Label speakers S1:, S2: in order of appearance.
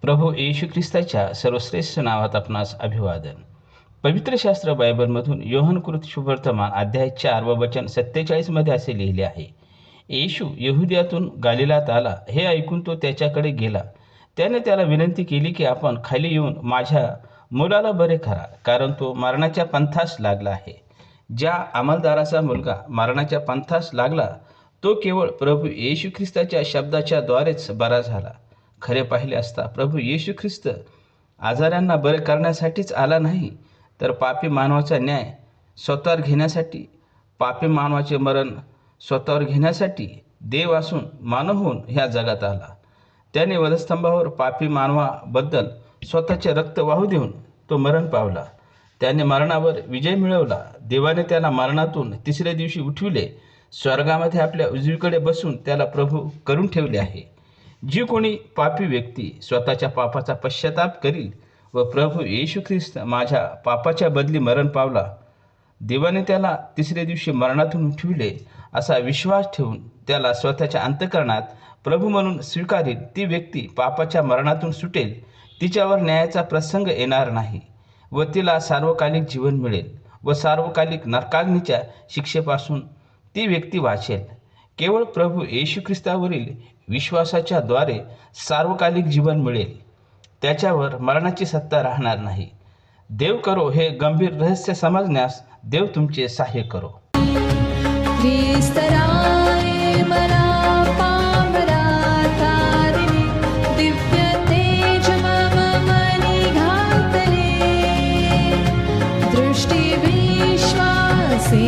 S1: प्रभू येशू ख्रिस्ताच्या सर्वश्रेष्ठ नावात आपणास अभिवादन. पवित्र शास्त्र बायबलमधून योहानकृत शुभवर्तमान अध्याय 4 व वचन 47 मध्ये असे लिहिले आहे. येशू यहुदियातून गालिलात आला हे ऐकून तो त्याच्याकडे गेला. त्याने त्याला विनंती केली की आपण खाली येऊन माझ्या मुलाला बरे करा, कारण तो मरणाच्या पंथास लागला आहे. ज्या अंमलदाराचा मुलगा मरणाच्या पंथास लागला तो केवळ प्रभू येशू ख्रिस्ताच्या शब्दाच्या द्वारेच बरा झाला. खरे पाहिले असता प्रभू येशू ख्रिस्त आजारांना बरे करण्यासाठीच आला नाही, तर पापी मानवाचा न्याय स्वतःवर घेण्यासाठी, पापी मानवाचे मरण स्वतःवर घेण्यासाठी देव असून मानव होऊन ह्या जगात आला. त्याने वधस्तंभावर पापी मानवाबद्दल स्वतःचे रक्त वाहू देऊन तो मरण पावला. त्याने मरणावर विजय मिळवला. देवाने त्याला मरणातून तिसऱ्या दिवशी उठविले. स्वर्गामध्ये आपल्या उजवीकडे बसून त्याला प्रभू करून ठेवले आहे. जी कोणी पापी व्यक्ती स्वतःच्या पापाचा पश्चाताप करील व प्रभू येशू ख्रिस्त माझ्या पापाच्या बदली मरण पावला, देवाने त्याला तिसऱ्या दिवशी मरणातून उठविले असा विश्वास ठेवून त्याला स्वतःच्या अंतःकरणात प्रभू म्हणून स्वीकारेल, ती व्यक्ती पापाच्या मरणातून सुटेल. तिच्यावर न्यायाचा प्रसंग येणार नाही व तिला सार्वकालिक जीवन मिळेल व सार्वकालिक नरकाग्नीच्या शिक्षेपासून ती व्यक्ती वाचेल. केवळ प्रभू येशू ख्रिस्तावरील विश्वासाच्या द्वारे सार्वकालिक जीवन मिळेल. त्याच्यावर मरणाची सत्ता राहणार नाही. देव करो हे गंभीर रहस्य समजण्यास देव तुमचे सहाय्य करो.
S2: क्रिस्तराये मला पामरा तारिणी, दिव्य तेज मम मनी घातले, दृष्टी विश्वासे